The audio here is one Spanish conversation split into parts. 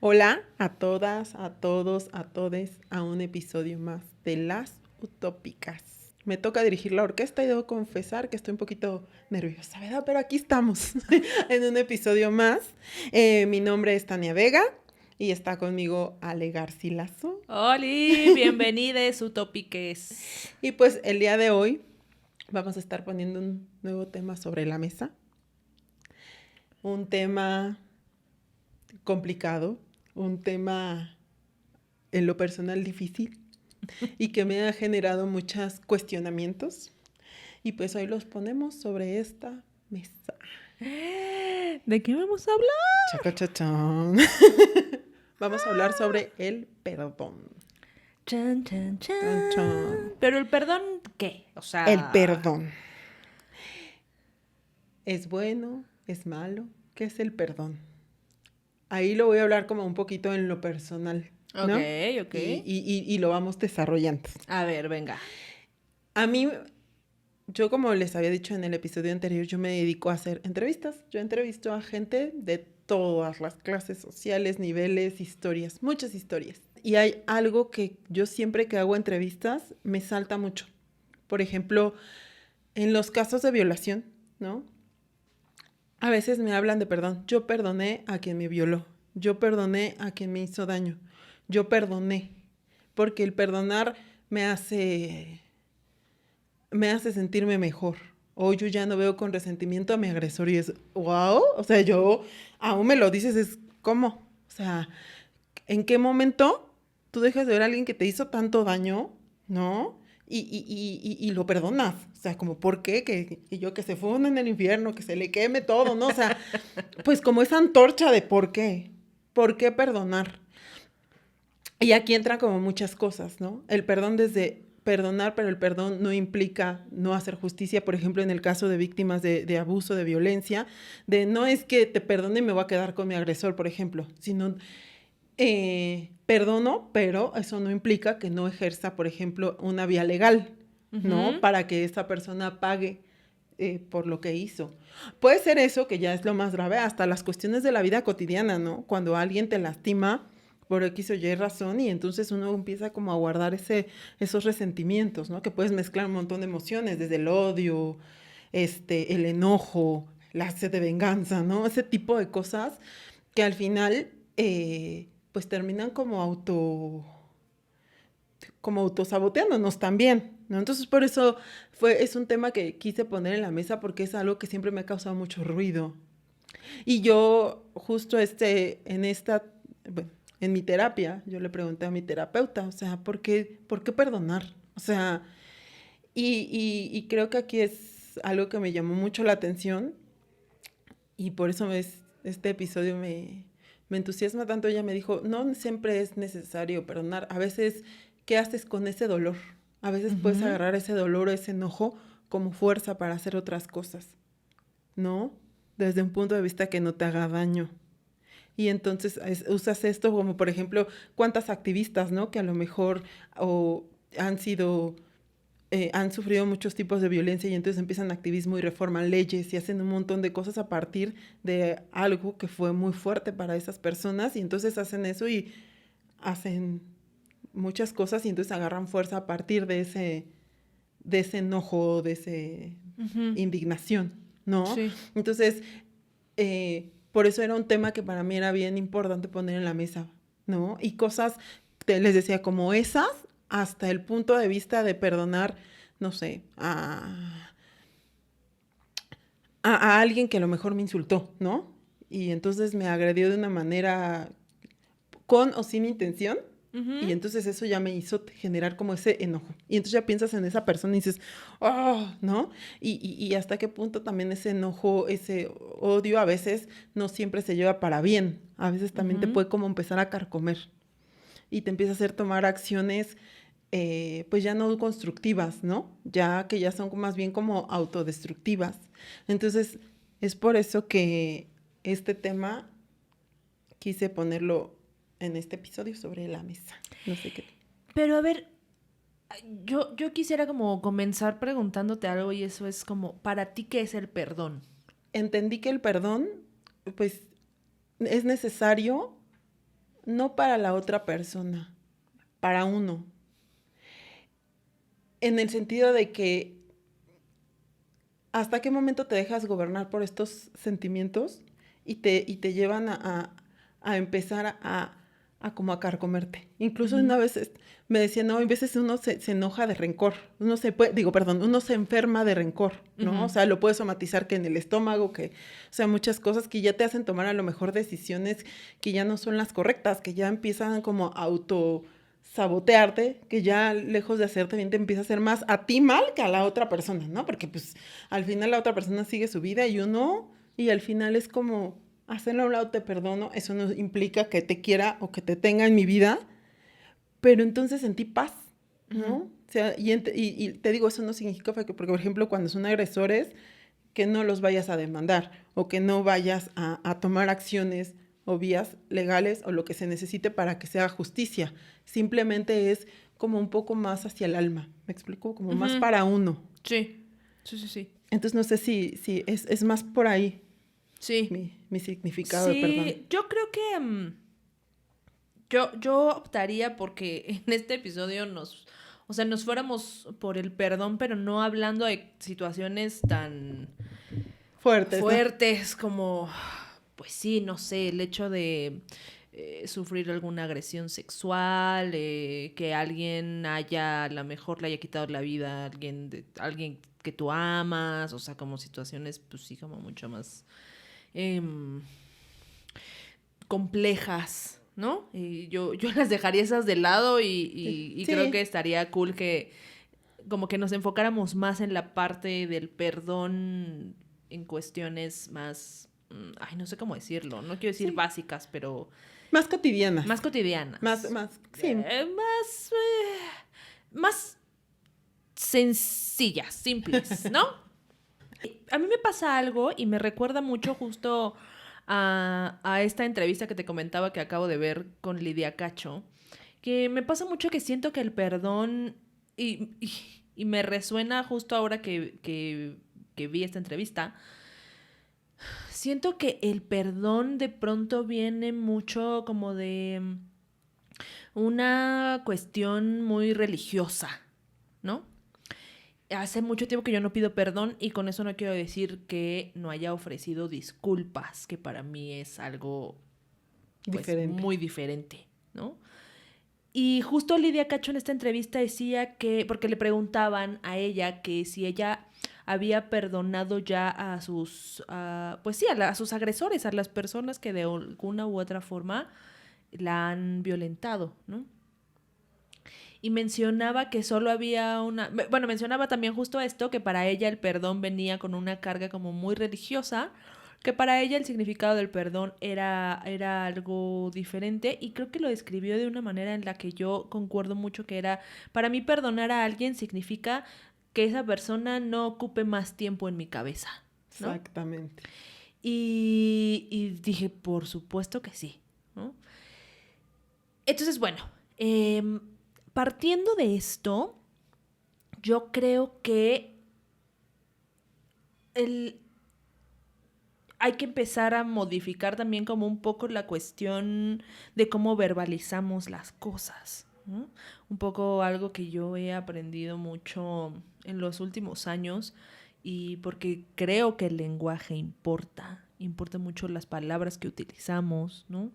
Hola a todas, a todos, a todes, a un episodio más de Las Utópicas. Me toca dirigir la orquesta y debo confesar que estoy un poquito nerviosa, ¿verdad? Pero aquí estamos en un episodio más. Mi nombre es Tania Vega y está conmigo Ale Garcilaso. ¡Holi! Bienvenides, utópiques. Y pues el día de hoy vamos a estar poniendo un nuevo tema sobre la mesa. Un tema complicado, un tema en lo personal difícil y que me ha generado muchos cuestionamientos. Y pues hoy los ponemos sobre esta mesa. ¿De qué vamos a hablar? Chacachachán. Vamos a hablar sobre el perdón. Chan, chan, chan. Chan, chan. Pero el perdón, ¿qué? O sea... El perdón. ¿Es bueno? ¿Es malo? ¿Qué es el perdón? Ahí lo voy a hablar como un poquito en lo personal, ¿no? Ok. Y lo vamos desarrollando. A ver, venga. A mí, yo como les había dicho en el episodio anterior, yo me dedico a hacer entrevistas. Yo entrevisto a gente de todas las clases sociales, niveles, historias, muchas historias. Y hay algo que yo siempre que hago entrevistas me salta mucho. Por ejemplo, en los casos de violación, ¿no? A veces me hablan de perdón. Yo perdoné a quien me violó. Yo perdoné a quien me hizo daño. Yo perdoné. Porque el perdonar me hace sentirme mejor. O yo ya no veo con resentimiento a mi agresor y es, wow, o sea, yo, aún me lo dices, es como, o sea, ¿en qué momento tú dejas de ver a alguien que te hizo tanto daño, ¿no? Y lo perdonas, o sea, como, ¿por qué? Que yo que se funda en el infierno, que se le queme todo, ¿no? O sea, pues como esa antorcha de ¿por qué perdonar? Y aquí entran como muchas cosas, ¿no? El perdón desde perdonar, pero el perdón no implica no hacer justicia, por ejemplo, en el caso de víctimas de abuso, de violencia, de no es que te perdone y me voy a quedar con mi agresor, por ejemplo, sino perdono, pero eso no implica que no ejerza, por ejemplo, una vía legal, ¿no? Para que esa persona pague por lo que hizo. Puede ser eso, que ya es lo más grave, hasta las cuestiones de la vida cotidiana, ¿no? Cuando alguien te lastima por X o Y razón y entonces uno empieza como a guardar esos resentimientos, ¿no? Que puedes mezclar un montón de emociones, desde el odio, el enojo, la sed de venganza, ¿no? Ese tipo de cosas que al final, pues terminan como autosaboteándonos también, ¿no? Entonces por eso es un tema que quise poner en la mesa porque es algo que siempre me ha causado mucho ruido. Y yo justo bueno, en mi terapia, yo le pregunté a mi terapeuta, o sea, por qué perdonar? O sea, y creo que aquí es algo que me llamó mucho la atención y por eso este episodio me entusiasma tanto. Ella me dijo, no siempre es necesario perdonar, a veces, ¿qué haces con ese dolor? A veces puedes agarrar ese dolor, ese enojo como fuerza para hacer otras cosas, ¿no? Desde un punto de vista que no te haga daño. Y entonces usas esto como, por ejemplo, cuántas activistas, ¿no? Que a lo mejor han sufrido muchos tipos de violencia y entonces empiezan activismo y reforman leyes y hacen un montón de cosas a partir de algo que fue muy fuerte para esas personas y entonces hacen eso y hacen muchas cosas y entonces agarran fuerza a partir de ese enojo, de esa indignación, ¿no? Sí. Entonces, por eso era un tema que para mí era bien importante poner en la mesa, ¿no? Y cosas, les decía, como esas, hasta el punto de vista de perdonar, no sé, a alguien que a lo mejor me insultó, ¿no? Y entonces me agredió de una manera con o sin intención. Y entonces eso ya me hizo generar como ese enojo. Y entonces ya piensas en esa persona y dices, oh, ¿no? Y hasta qué punto también ese enojo, ese odio a veces no siempre se lleva para bien. A veces también te puede como empezar a carcomer. Y te empieza a hacer tomar acciones pues ya no constructivas, ¿no? Ya que ya son más bien como autodestructivas. Entonces es por eso que este tema quise ponerlo en este episodio sobre la mesa. No sé qué. Pero a ver, yo quisiera como comenzar preguntándote algo y eso es como, ¿para ti qué es el perdón? Entendí que el perdón, pues, es necesario no para la otra persona, para uno. En el sentido de que hasta qué momento te dejas gobernar por estos sentimientos y te llevan a empezar a como a carcomerte. Incluso una vez me decían, no, a veces uno se enoja de rencor, uno uno se enferma de rencor, ¿no? O sea, lo puedes somatizar que en el estómago, o sea, muchas cosas que ya te hacen tomar a lo mejor decisiones que ya no son las correctas, que ya empiezan como a sabotearte, que ya lejos de hacerte bien te empieza a hacer más a ti mal que a la otra persona, ¿no? Porque pues al final la otra persona sigue su vida y uno, y al final es como hacerlo a un lado, te perdono, eso no implica que te quiera o que te tenga en mi vida, pero entonces sentí paz, ¿no? O sea, y te digo, eso no significa porque, por ejemplo, cuando son agresores, que no los vayas a demandar o que no vayas a tomar acciones o vías legales o lo que se necesite para que se haga justicia. Simplemente es como un poco más hacia el alma, ¿me explico? Como más para uno. Sí, sí, sí, sí. Entonces no sé si es más por ahí. Sí. Mi significado de perdón. Sí, yo creo que yo optaría porque en este episodio nos fuéramos por el perdón, pero no hablando de situaciones tan fuertes, ¿no? Como, pues sí, no sé, el hecho de sufrir alguna agresión sexual, que alguien a lo mejor le haya quitado la vida a alguien que tú amas, o sea, como situaciones, pues sí, como mucho más complejas, ¿no? Y yo las dejaría esas de lado y Sí. creo que estaría cool que como que nos enfocáramos más en la parte del perdón en cuestiones más, ay, no sé cómo decirlo, no quiero decir básicas, pero más cotidianas. Más cotidianas. Sí. Más sencillas, simples, ¿no? A mí me pasa algo y me recuerda mucho justo a esta entrevista que te comentaba que acabo de ver con Lidia Cacho, que me pasa mucho que siento que el perdón, y me resuena justo ahora que vi esta entrevista, siento que el perdón de pronto viene mucho como de una cuestión muy religiosa, ¿no? Hace mucho tiempo que yo no pido perdón y con eso no quiero decir que no haya ofrecido disculpas, que para mí es algo pues, muy diferente, ¿no? Y justo Lidia Cacho en esta entrevista decía que, porque le preguntaban a ella que si ella había perdonado ya a sus, pues sí, a sus agresores, a las personas que de alguna u otra forma la han violentado, ¿no? Y mencionaba que solo había mencionaba también justo esto, que para ella el perdón venía con una carga como muy religiosa, que para ella el significado del perdón era algo diferente, y creo que lo describió de una manera en la que yo concuerdo mucho, que era, para mí perdonar a alguien significa que esa persona no ocupe más tiempo en mi cabeza, ¿no? Exactamente. Y dije, por supuesto que sí, ¿no? Entonces, bueno, partiendo de esto, yo creo que hay que empezar a modificar también como un poco la cuestión de cómo verbalizamos las cosas, ¿no? Un poco algo que yo he aprendido mucho en los últimos años, y porque creo que el lenguaje importa mucho las palabras que utilizamos, ¿no?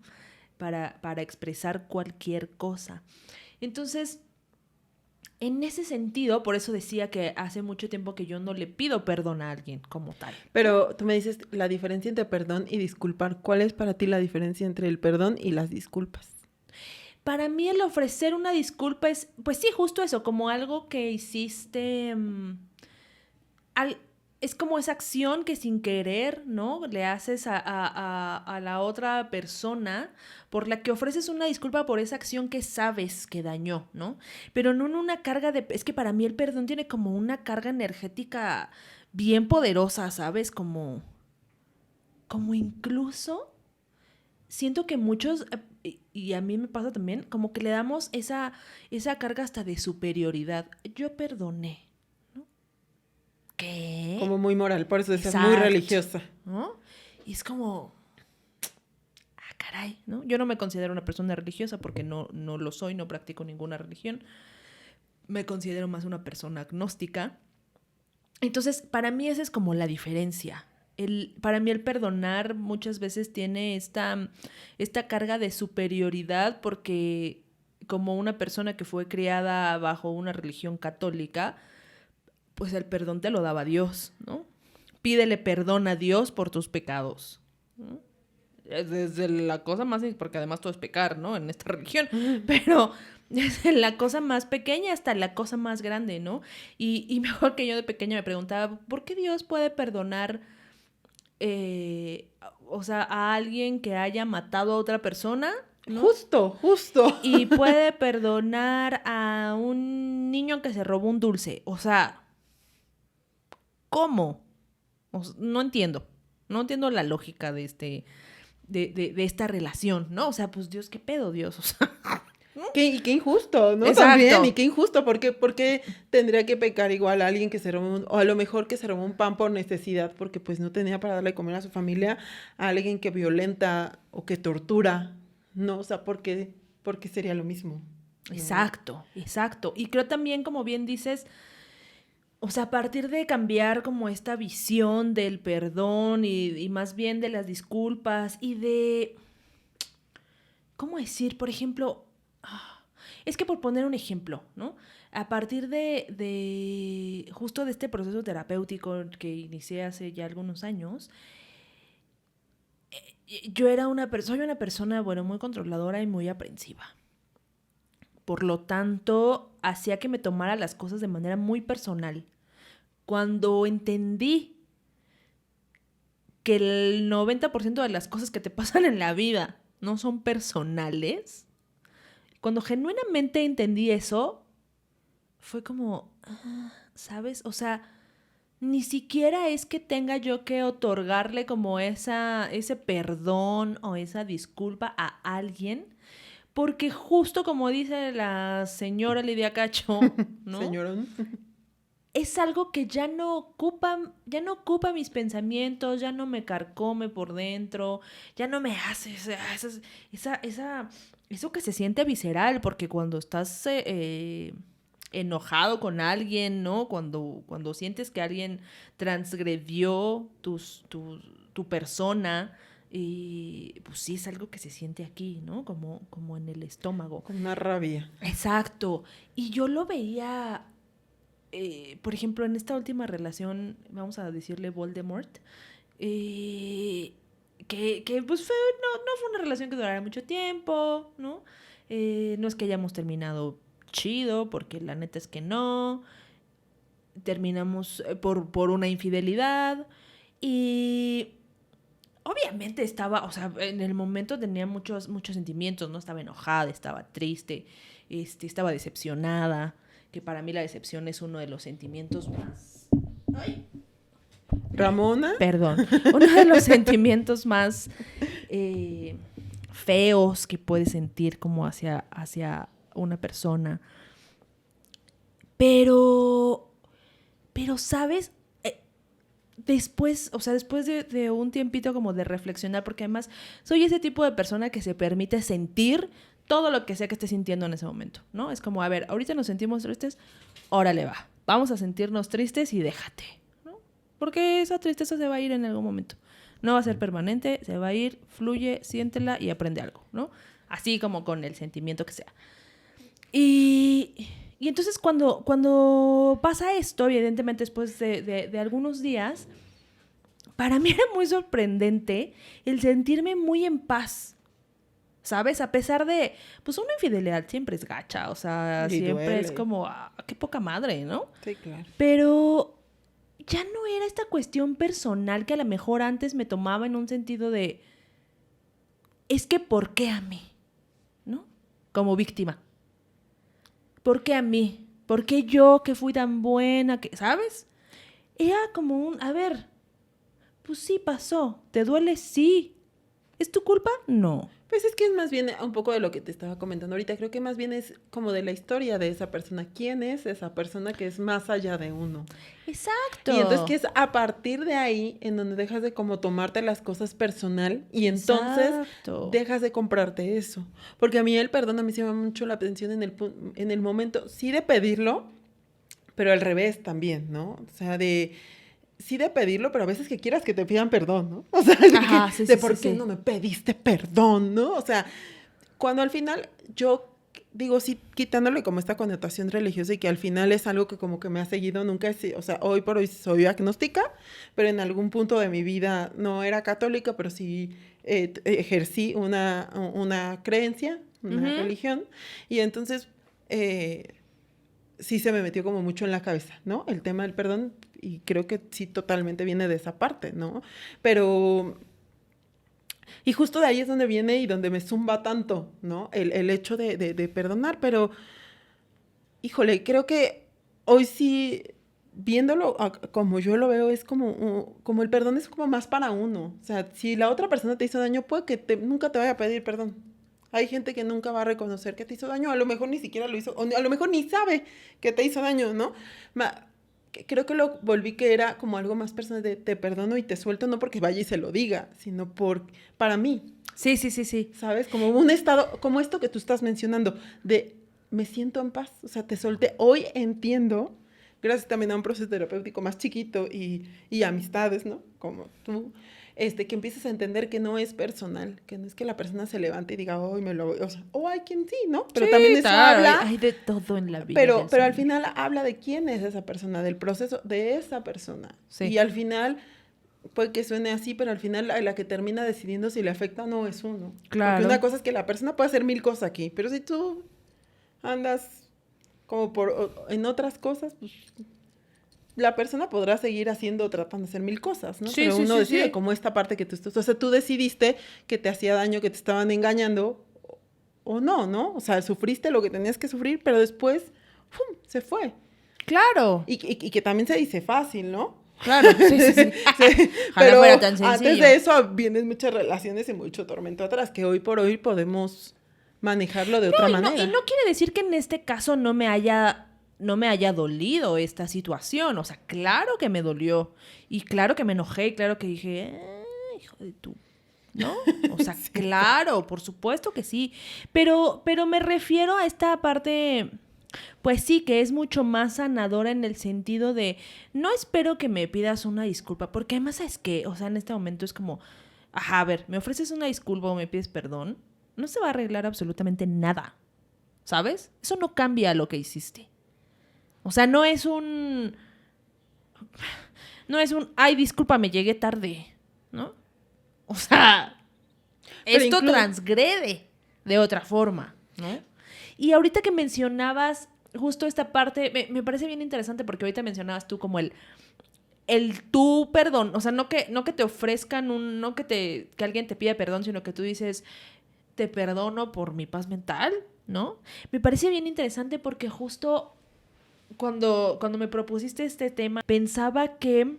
Para expresar cualquier cosa. Entonces, en ese sentido, por eso decía que hace mucho tiempo que yo no le pido perdón a alguien como tal. Pero tú me dices la diferencia entre perdón y disculpar. ¿Cuál es para ti la diferencia entre el perdón y las disculpas? Para mí el ofrecer una disculpa es, pues sí, justo eso, como algo que hiciste, es como esa acción que sin querer, ¿no? Le haces a la otra persona, por la que ofreces una disculpa por esa acción que sabes que dañó, ¿no? Pero no en una carga de... Es que para mí el perdón tiene como una carga energética bien poderosa, ¿sabes? Como incluso siento que muchos, y a mí me pasa también, como que le damos esa carga hasta de superioridad. Yo perdoné. ¿Qué? Como muy moral, por eso es muy religiosa. ¿No? Y es como, caray, ¿no? Yo no me considero una persona religiosa porque no lo soy, no practico ninguna religión. Me considero más una persona agnóstica. Entonces, para mí esa es como la diferencia. Para mí el perdonar muchas veces tiene esta carga de superioridad porque como una persona que fue criada bajo una religión católica, pues el perdón te lo daba Dios, ¿no? Pídele perdón a Dios por tus pecados, ¿no? Desde la cosa más, porque además todo es pecar, ¿no? En esta religión, pero desde la cosa más pequeña hasta la cosa más grande, ¿no? Y mejor que yo de pequeña me preguntaba, ¿por qué Dios puede perdonar, o sea, a alguien que haya matado a otra persona, ¿no? Justo. Y puede perdonar a un niño que se robó un dulce? O sea, ¿cómo? No entiendo. No entiendo la lógica de esta relación, ¿no? O sea, pues Dios, ¿qué pedo, Dios? O sea, ¿no? Y qué injusto, ¿no? Exacto. También, y qué injusto, ¿por qué tendría que pecar igual a alguien que se robó o a lo mejor que se robó un pan por necesidad porque pues no tenía para darle de comer a su familia, a alguien que violenta o que tortura, ¿no? O sea, ¿por qué sería lo mismo? ¿No? Exacto. Y creo también, como bien dices, o sea, a partir de cambiar como esta visión del perdón y más bien de las disculpas y de, ¿cómo decir? Por ejemplo, es que por poner un ejemplo, ¿no? A partir de justo de este proceso terapéutico que inicié hace ya algunos años, soy una persona, bueno, muy controladora y muy aprensiva. Por lo tanto, hacía que me tomara las cosas de manera muy personal. Cuando entendí que el 90% de las cosas que te pasan en la vida no son personales, cuando genuinamente entendí eso, fue como, ¿sabes? O sea, ni siquiera es que tenga yo que otorgarle como ese perdón o esa disculpa a alguien, porque justo como dice la señora Lidia Cacho, ¿no? Señorón. Es algo que ya no ocupa mis pensamientos, ya no me carcome por dentro, ya no me hace eso que se siente visceral, porque cuando estás enojado con alguien, ¿no? Cuando sientes que alguien transgredió tu persona, y pues sí es algo que se siente aquí, ¿no? Como en el estómago. Con una rabia. Exacto. Y yo lo veía, por ejemplo, en esta última relación, vamos a decirle Voldemort, que pues no fue una relación que durara mucho tiempo, ¿no? No es que hayamos terminado chido, porque la neta es que no. Terminamos por una infidelidad y obviamente estaba, o sea, en el momento tenía muchos sentimientos, ¿no? Estaba enojada, estaba triste, estaba decepcionada, que para mí la decepción es uno de los sentimientos más... ¡Ay! ¿Ramona? Perdón. Uno de los sentimientos más feos que puedes sentir como hacia una persona. Pero, ¿sabes? Después de un tiempito como de reflexionar, porque además soy ese tipo de persona que se permite sentir todo lo que sea que esté sintiendo en ese momento, ¿no? Es como, a ver, ahorita nos sentimos tristes, órale va, vamos a sentirnos tristes y déjate, ¿no? Porque esa tristeza se va a ir en algún momento. No va a ser permanente, se va a ir, fluye, siéntela y aprende algo, ¿no? Así como con el sentimiento que sea. Y entonces cuando pasa esto, evidentemente después de algunos días, para mí era muy sorprendente el sentirme muy en paz, ¿sabes? A pesar de, pues una infidelidad siempre es gacha, o sea, Y siempre duele. es como, qué poca madre, ¿no? Sí, claro. Pero ya no era esta cuestión personal que a lo mejor antes me tomaba en un sentido de, es que ¿por qué a mí? ¿No? Como víctima. ¿Por qué a mí? ¿Por qué yo que fui tan buena? ¿Sabes? Era como a ver, pues sí pasó. ¿Te duele? Sí. ¿Es tu culpa? No. Pues es que es más bien un poco de lo que te estaba comentando ahorita. Creo que más bien es como de la historia de esa persona. ¿Quién es esa persona que es más allá de uno? Y entonces que Exacto. es a partir de ahí en donde dejas de como tomarte las cosas personal y entonces Exacto. dejas de comprarte eso. Porque a mí el perdón a mí se me llama mucho la atención en el momento, sí de pedirlo, pero al revés también, ¿no? O sea, sí de pedirlo, pero a veces que quieras que te pidan perdón, ¿no? O sea, Ajá, sí, de sí, sí, por qué sí. no me pediste perdón, ¿no? O sea, cuando al final yo digo, sí, quitándole como esta connotación religiosa y que al final es algo que como que me ha seguido, nunca o sea, hoy por hoy soy agnóstica, pero en algún punto de mi vida no era católica, pero sí ejercí una creencia, una Ujú. religión, y entonces sí se me metió como mucho en la cabeza, ¿no? El tema del perdón, y creo que sí totalmente viene de esa parte, ¿no? Pero y justo de ahí es donde viene y donde me zumba tanto, ¿no? El hecho de perdonar, pero, híjole, creo que hoy sí, viéndolo como yo lo veo, es como, como el perdón es como más para uno. O sea, si la otra persona te hizo daño, puede que nunca te vaya a pedir perdón. Hay gente que nunca va a reconocer que te hizo daño, a lo mejor ni siquiera lo hizo, o a lo mejor ni sabe que te hizo daño, ¿no? Creo que lo volví que era como algo más personal de te perdono y te suelto, no porque vaya y se lo diga, sino para mí, Sí, sí, sí, sí. ¿sabes? Como un estado, como esto que tú estás mencionando, de me siento en paz, o sea, te solté. Hoy entiendo, gracias también a un proceso terapéutico más chiquito y amistades, ¿no? Como tú, que empiezas a entender que no es personal, que no es que la persona se levante y diga, hoy me lo voy, o sea, o hay quien sí, ¿no? Sí, Pero también eso claro, habla, hay de todo en la vida del pero al Señor. final habla de quién es esa persona, del proceso de esa persona. Sí, Y al final puede que suene así, pero al final la que termina decidiendo si le afecta o no es uno. Porque una claro. cosa es que la persona puede hacer mil cosas aquí, pero si tú andas como en otras cosas, pues la persona podrá seguir haciendo, tratando de hacer mil cosas, ¿no? Sí, Pero sí, uno sí, decide sí. como esta parte que tú estás, o sea, tú decidiste que te hacía daño, que te estaban engañando o no, ¿no? O sea, sufriste lo que tenías que sufrir, pero después, ¡pum!, se fue. Claro, Y que también se dice fácil, ¿no? claro. Sí, sí, sí. Sí, Ojalá fuera pero tan antes sencillo. de eso vienen muchas relaciones y mucho tormento atrás, que hoy por hoy podemos manejarlo de otra Y manera. no quiere decir que en este caso no me haya dolido esta situación. O sea, claro que me dolió. Y claro que me enojé, y claro que dije, hijo de tu. ¿No? O sea, Sí. claro, por supuesto que sí. Pero me refiero a esta parte, pues sí, que es mucho más sanadora en el sentido de, no espero que me pidas una disculpa, porque además es que, o sea, en este momento es como, ajá, a ver, me ofreces una disculpa o me pides perdón, no se va a arreglar absolutamente nada, ¿sabes? Eso no cambia lo que hiciste. O sea, ay, discúlpame, llegué tarde, ¿no? O sea, Pero esto transgrede de otra forma, ¿no? Y ahorita que mencionabas justo esta parte, me parece bien interesante porque ahorita mencionabas tú como el tú perdón, o sea, no que te ofrezcan que alguien te pida perdón, sino que tú dices, te perdono por mi paz mental, ¿no? Me parece bien interesante porque justo cuando me propusiste este tema, pensaba que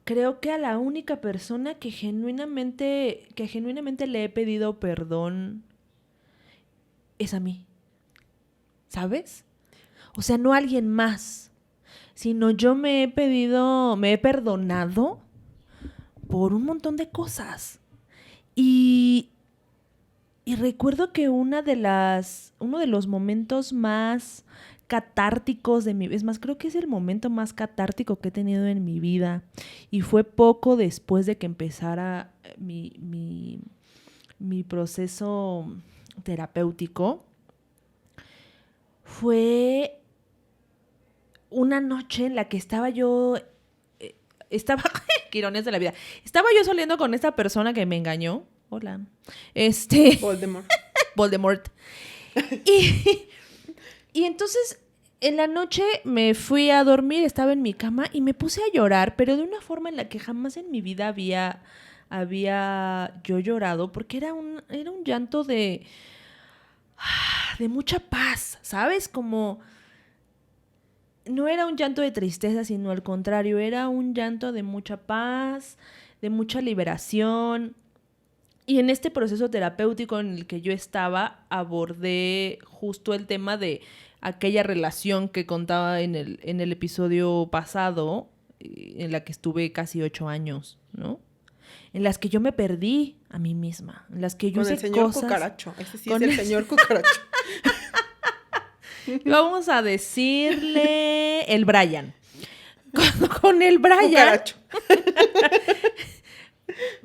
creo que a la única persona que genuinamente le he pedido perdón es a mí, ¿sabes? O sea, no a alguien más, sino yo me he perdonado por un montón de cosas. Y, y recuerdo que uno de los momentos más catárticos de mi vida, es más, creo que es el momento más catártico que he tenido en mi vida. Y fue poco después de que empezara mi proceso terapéutico. Fue una noche en la que estaba, qué ironías de la vida, estaba yo saliendo con esta persona que me engañó. Hola. Voldemort. Voldemort. Y, y entonces en la noche me fui a dormir, estaba en mi cama y me puse a llorar, pero de una forma en la que jamás en mi vida había yo llorado, porque era un llanto de mucha paz, ¿sabes? Como no era un llanto de tristeza, sino al contrario, era un llanto de mucha paz, de mucha liberación. Y en este proceso terapéutico en el que yo estaba, abordé justo el tema de aquella relación que contaba en el episodio pasado, en la que estuve casi 8 años, ¿no? En las que yo me perdí a mí misma, en las que yo Con hice el señor cosas... cucaracho, ese sí es el señor cucaracho. Vamos a decirle el Brian. Con el Brian... Cucaracho.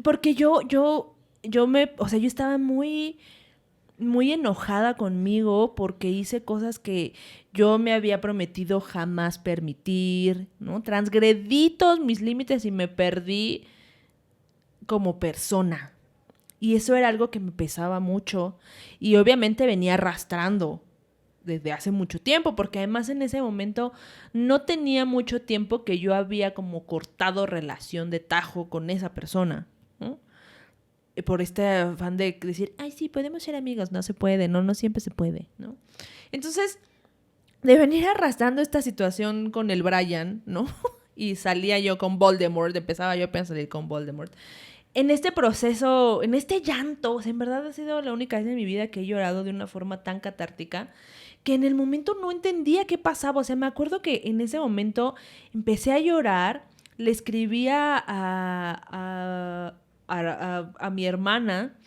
Porque yo estaba muy, muy enojada conmigo porque hice cosas que yo me había prometido jamás permitir, ¿no? Transgredí todos mis límites y me perdí como persona. Y eso era algo que me pesaba mucho y obviamente venía arrastrando desde hace mucho tiempo, porque además en ese momento no tenía mucho tiempo que yo había como cortado relación de tajo con esa persona, ¿no? Por este afán de decir, ay, sí, podemos ser amigos. No se puede, no siempre se puede, ¿no? Entonces, de venir arrastrando esta situación con el Brian, ¿no? Y salía yo con Voldemort, empezaba yo apenas a salir con Voldemort. En este proceso, en este llanto, o sea, en verdad ha sido la única vez en mi vida que he llorado de una forma tan catártica que en el momento no entendía qué pasaba. O sea, me acuerdo que en ese momento empecé a llorar, le escribía a mi hermana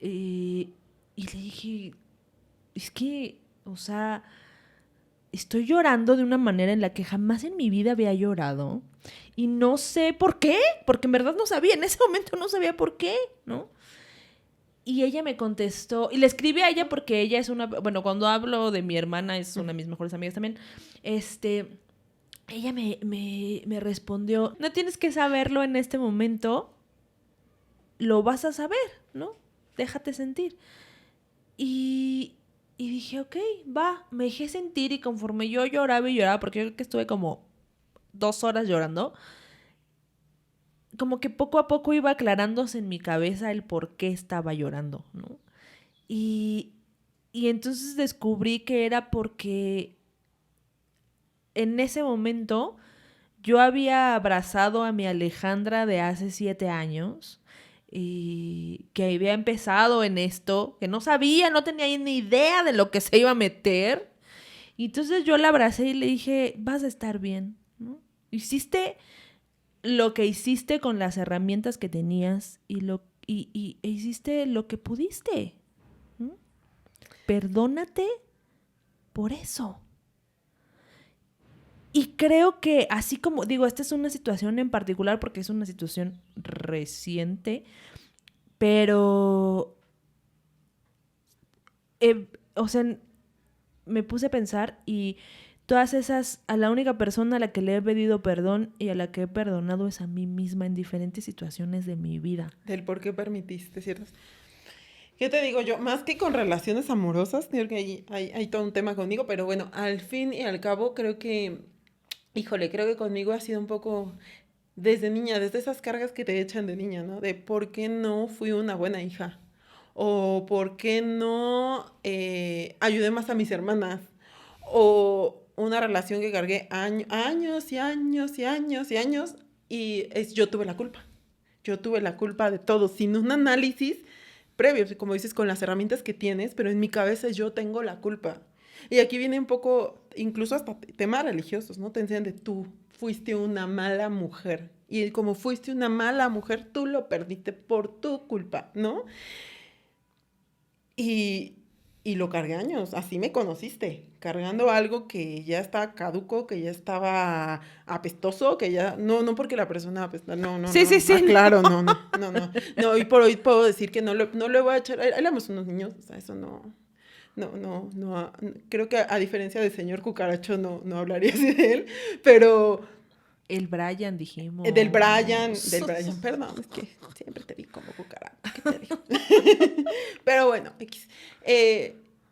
y le dije, es que, o sea, estoy llorando de una manera en la que jamás en mi vida había llorado y no sé por qué, porque en verdad no sabía, en ese momento no sabía por qué, ¿no? Y ella me contestó, y le escribí a ella porque ella es una, bueno, cuando hablo de mi hermana es una de mis mejores amigas también, ella me respondió, no tienes que saberlo en este momento, lo vas a saber, ¿no? Déjate sentir. Y dije, ok, va, me dejé sentir y conforme yo lloraba y lloraba, porque yo creo que estuve como 2 horas llorando, como que poco a poco iba aclarándose en mi cabeza el por qué estaba llorando, ¿no? Y entonces descubrí que era porque en ese momento yo había abrazado a mi Alejandra de hace 7 años y que había empezado en esto, que no sabía, no tenía ni idea de lo que se iba a meter. Y entonces yo la abracé y le dije, vas a estar bien, ¿no? Hiciste lo que hiciste con las herramientas que tenías y hiciste lo que pudiste, ¿no? Perdónate por eso. Y creo que así como, digo, esta es una situación en particular porque es una situación reciente, pero, o sea, me puse a pensar y todas esas, a la única persona a la que le he pedido perdón y a la que he perdonado es a mí misma en diferentes situaciones de mi vida. Del por qué permitiste, ¿cierto? ¿Qué te digo yo? Más que con relaciones amorosas, creo que hay todo un tema conmigo, pero bueno, al fin y al cabo creo que, híjole, creo que conmigo ha sido un poco desde niña, desde esas cargas que te echan de niña, ¿no? De por qué no fui una buena hija, o por qué no ayudé más a mis hermanas, o una relación que cargué años y años y años y años, y yo tuve la culpa. Yo tuve la culpa de todo, sin un análisis previo, como dices, con las herramientas que tienes, pero en mi cabeza yo tengo la culpa. Y aquí viene un poco, incluso hasta temas religiosos, ¿no? Te enseñan de tú fuiste una mala mujer. Y como fuiste una mala mujer, tú lo perdiste por tu culpa, ¿no? Y, y lo cargué años, así me conociste, cargando algo que ya está caduco, que ya estaba apestoso, que ya, no porque la persona apesta, no, Sí, sí, sí. claro, no, hoy por hoy puedo decir que no le voy a echar, éramos unos niños, o sea, eso no, creo que a diferencia del señor Cucaracho no hablaría así de él, pero El Brian, dijimos. del Brian, perdón, es que siempre te vi como cucaracha, ¿qué te digo? Pero bueno,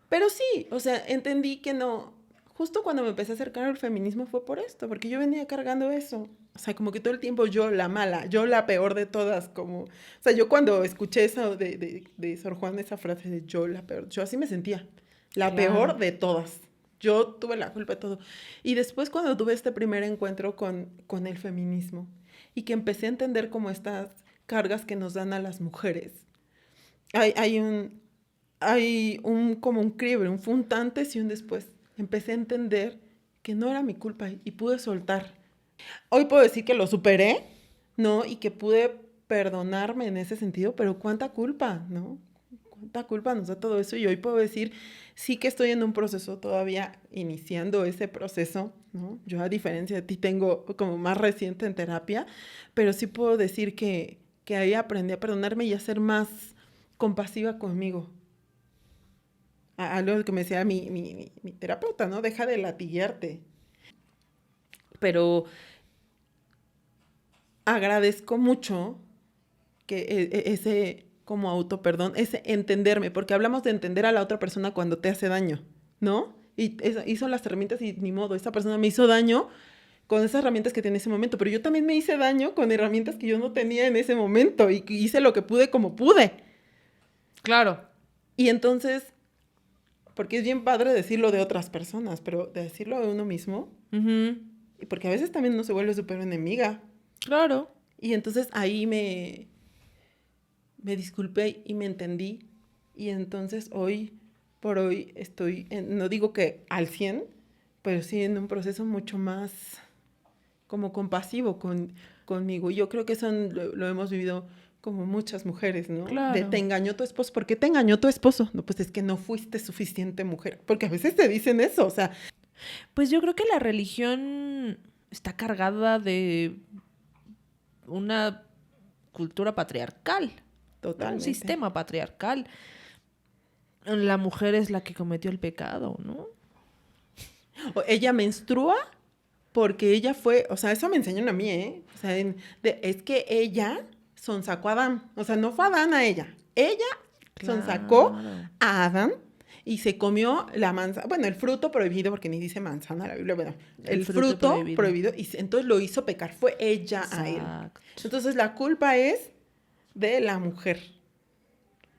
pero sí, o sea, entendí que no, justo cuando me empecé a acercar al feminismo fue por esto, porque yo venía cargando eso, o sea, como que todo el tiempo yo la mala, yo la peor de todas, como, o sea, yo cuando escuché eso de Sor Juan, esa frase de yo la peor, yo así me sentía, la Claro. peor de todas. Yo tuve la culpa de todo. Y después cuando tuve este primer encuentro con el feminismo y que empecé a entender como estas cargas que nos dan a las mujeres, Hay hay un como un quiebre, fue un antes y un después. Empecé a entender que no era mi culpa y pude soltar. Hoy puedo decir que lo superé, ¿no? Y que pude perdonarme en ese sentido, pero cuánta culpa, ¿no? Cuánta culpa nos da todo eso. Y hoy puedo decir, sí que estoy en un proceso todavía iniciando ese proceso, ¿no? Yo a diferencia de ti tengo como más reciente en terapia, pero sí puedo decir que ahí aprendí a perdonarme y a ser más compasiva conmigo. Algo que me decía mi terapeuta, ¿no? Deja de latiguearte. Pero agradezco mucho que ese como autoperdón, ese entenderme, porque hablamos de entender a la otra persona cuando te hace daño, ¿no? Y hizo las herramientas y ni modo, esa persona me hizo daño con esas herramientas que tenía en ese momento, pero yo también me hice daño con herramientas que yo no tenía en ese momento y hice lo que pude como pude. Claro. Y entonces, porque es bien padre decirlo de otras personas, pero de decirlo de uno mismo, Ujú. y porque a veces también uno se vuelve súper enemiga. Claro. Y entonces ahí me disculpé y me entendí. Y entonces hoy por hoy estoy, no digo que al 100, pero sí en un proceso mucho más como compasivo conmigo. Y yo creo que eso lo hemos vivido como muchas mujeres, ¿no? De te Claro. engañó tu esposo. ¿Por qué te engañó tu esposo? No, pues es que no fuiste suficiente mujer. Porque a veces te dicen eso, o sea, Pues yo creo que la religión está cargada de una cultura patriarcal, ¿no? Un totalmente. sistema patriarcal. La mujer es la que cometió el pecado, ¿no? Ella menstrua porque ella fue, o sea, eso me enseñan a mí, ¿eh? O sea, es que ella sonsacó a Adán, o sea, no fue Adán a ella, ella sonsacó Claro. a Adán y se comió la manzana, bueno, el fruto prohibido, porque ni dice manzana la Biblia, bueno, El el fruto fruto prohibido. prohibido, y entonces lo hizo pecar, fue ella a él. Exacto. Entonces la culpa es de la mujer,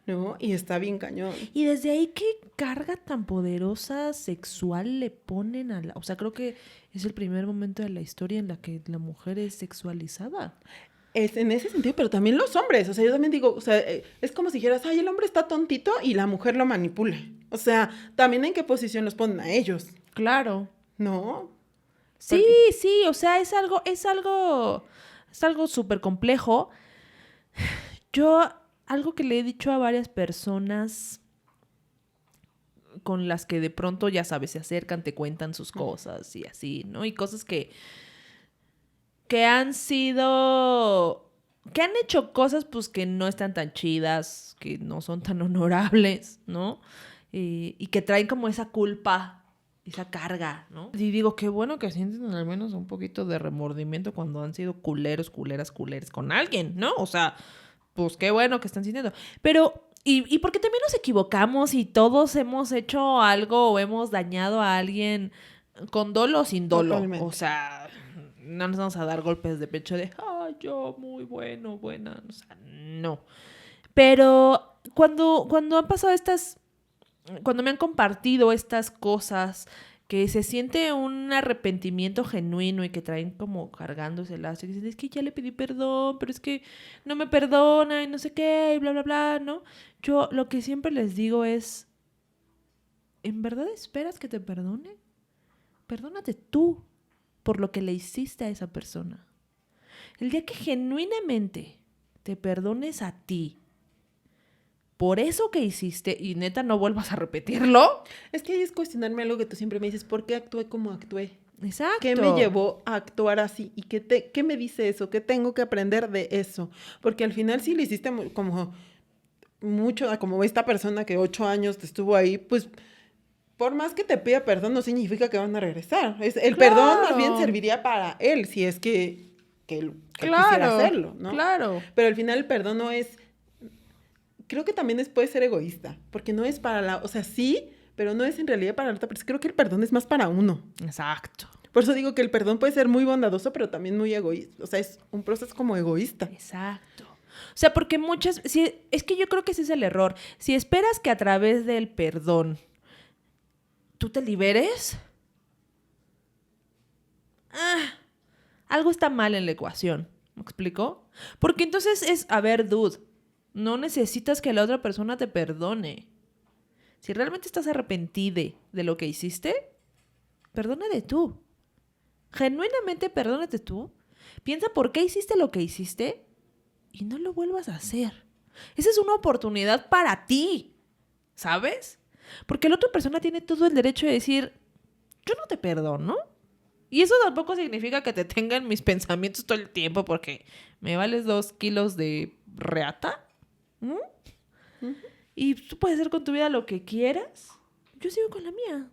¿no? Y está bien cañón. Y desde ahí, ¿qué carga tan poderosa sexual le ponen a la... O sea, creo que es el primer momento de la historia en la que la mujer es sexualizada. Es en ese sentido, pero también los hombres, o sea, yo también digo, o sea, es como si dijeras, ay, el hombre está tontito y la mujer lo manipula. O sea, también en qué posición los ponen a ellos, Claro. ¿no? Sí, Porque, sí, o sea, es algo súper complejo. Yo, algo que le he dicho a varias personas con las que de pronto, ya sabes, se acercan, te cuentan sus cosas y así, ¿no? Y cosas que han sido, que han hecho cosas pues que no están tan chidas, que no son tan honorables, ¿no? Y que traen como esa culpa, esa carga, ¿no? Y digo, qué bueno que sienten al menos un poquito de remordimiento cuando han sido culeros, culeras, culeres con alguien, ¿no? O sea, pues qué bueno que están sintiendo. Pero, y porque también nos equivocamos y todos hemos hecho algo o hemos dañado a alguien con dolo o sin dolo. O totalmente. sea, no nos vamos a dar golpes de pecho de, ay, yo muy bueno, buena. O sea, no. Pero cuando han pasado cuando me han compartido estas cosas, que se siente un arrepentimiento genuino y que traen como cargándose el lazo y dicen, es que ya le pedí perdón, pero es que no me perdona y no sé qué, y bla, bla, bla, ¿no? Yo lo que siempre les digo es, ¿en verdad esperas que te perdone? Perdónate tú por lo que le hiciste a esa persona. El día que genuinamente te perdones a ti por eso que hiciste y neta no vuelvas a repetirlo. Es que ahí es cuestionarme algo que tú siempre me dices, ¿por qué actué como actué? ¿Qué me Exacto. llevó a actuar así? ¿Y qué me dice eso? ¿Qué tengo que aprender de eso? Porque al final sí le hiciste como mucho, como esta persona que 8 años te estuvo ahí, pues por más que te pida perdón, no significa que van a regresar. El perdón más bien Claro, serviría para él, si es que él quisiera claro, hacerlo, ¿no? claro. Pero al final el perdón no es, creo que también puede ser egoísta, porque no es para o sea, sí, pero no es en realidad para la otra persona. Creo que el perdón es más para uno. Exacto, Por eso digo que el perdón puede ser muy bondadoso, pero también muy egoísta. O sea, es un proceso como egoísta. exacto. O sea, porque es que yo creo que ese es el error. Si esperas que a través del perdón tú te liberes, algo está mal en la ecuación. ¿Me explico? Porque entonces a ver, dude, No necesitas que la otra persona te perdone. Si realmente estás arrepentida de lo que hiciste, perdónate tú. Genuinamente perdónate tú. Piensa por qué hiciste lo que hiciste y no lo vuelvas a hacer. Esa es una oportunidad para ti, ¿sabes? Porque la otra persona tiene todo el derecho de decir, yo no te perdono. Y eso tampoco significa que te tenga en mis pensamientos todo el tiempo porque me vales 2 kilos de reata. ¿Mm? Uh-huh. Y tú puedes hacer con tu vida lo que quieras. Yo sigo con la mía.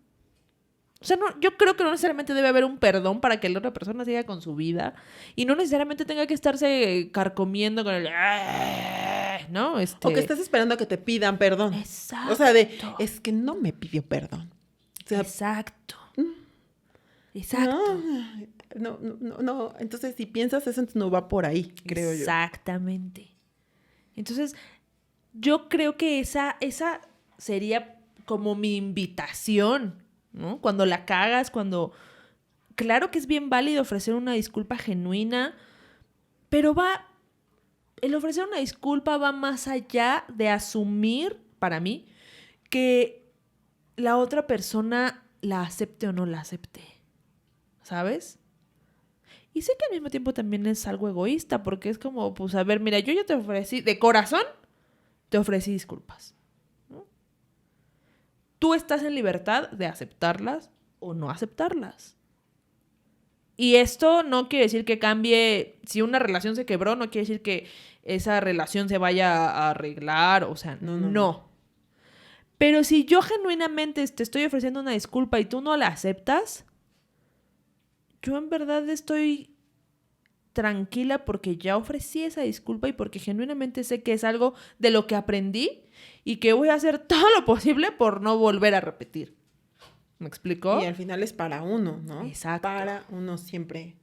O sea, no, yo creo que no necesariamente debe haber un perdón para que la otra persona siga con su vida. Y no necesariamente tenga que estarse carcomiendo con el... ¿no? O que estés esperando a que te pidan perdón. Exacto. O sea, es que no me pidió perdón. O sea, exacto. Exacto. No. Entonces, si piensas eso, no va por ahí, creo yo. Exactamente. Entonces, yo creo que esa sería como mi invitación, ¿no? Cuando la cagas, claro que es bien válido ofrecer una disculpa genuina, pero el ofrecer una disculpa va más allá de asumir, para mí, que la otra persona la acepte o no la acepte, ¿sabes? Y sé que al mismo tiempo también es algo egoísta, porque es como, pues, a ver, mira, yo ya te ofrecí, de corazón, te ofrecí disculpas, ¿no? Tú estás en libertad de aceptarlas o no aceptarlas. Y esto no quiere decir que cambie, si una relación se quebró, no quiere decir que esa relación se vaya a arreglar, o sea, no. Pero si yo genuinamente te estoy ofreciendo una disculpa y tú no la aceptas, yo en verdad estoy tranquila porque ya ofrecí esa disculpa y porque genuinamente sé que es algo de lo que aprendí y que voy a hacer todo lo posible por no volver a repetir. ¿Me explicó? Y al final es para uno, ¿no? Exacto. Para uno siempre.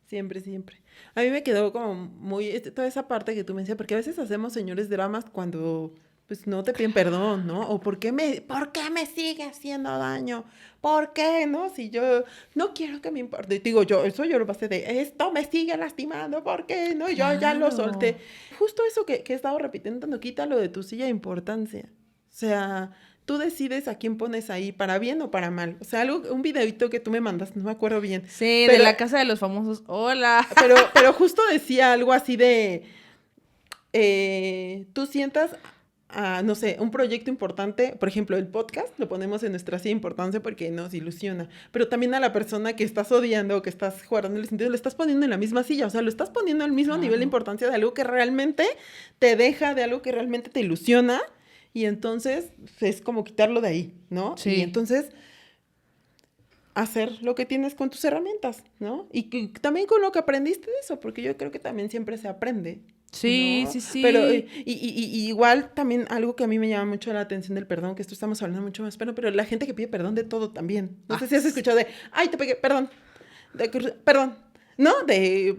Siempre. A mí me quedó como muy... toda esa parte que tú me decías, porque a veces hacemos señores dramas cuando... pues no te piden perdón, ¿no? O ¿por qué me sigue haciendo daño? ¿Por qué, no? Si yo no quiero que me importe. Digo, yo lo pasé de, esto me sigue lastimando, ¿por qué? ¿No? Y yo ya lo solté. Justo eso que he estado repitiendo, no quita lo de tu silla de importancia. O sea, tú decides a quién pones ahí, para bien o para mal. O sea, un videito que tú me mandaste, no me acuerdo bien. Sí, pero, de la casa de los famosos. ¡Hola! Pero justo decía algo así de, tú sientas... no sé, un proyecto importante, por ejemplo, el podcast, lo ponemos en nuestra silla de importancia porque nos ilusiona, pero también a la persona que estás odiando o que estás guardando el sentido, lo estás poniendo en la misma silla, o sea, lo estás poniendo al mismo nivel de importancia de algo que realmente te deja, de algo que realmente te ilusiona, y entonces es como quitarlo de ahí, ¿no? Sí. Y entonces hacer lo que tienes con tus herramientas, ¿no? Y también con lo que aprendiste de eso, porque yo creo que también siempre se aprende. Sí, ¿no? sí. Pero y igual también algo que a mí me llama mucho la atención del perdón, que esto estamos hablando mucho más, pero la gente que pide perdón de todo también. No sé si has escuchado de, ay, te pegué, perdón. Perdón. ¿No? Que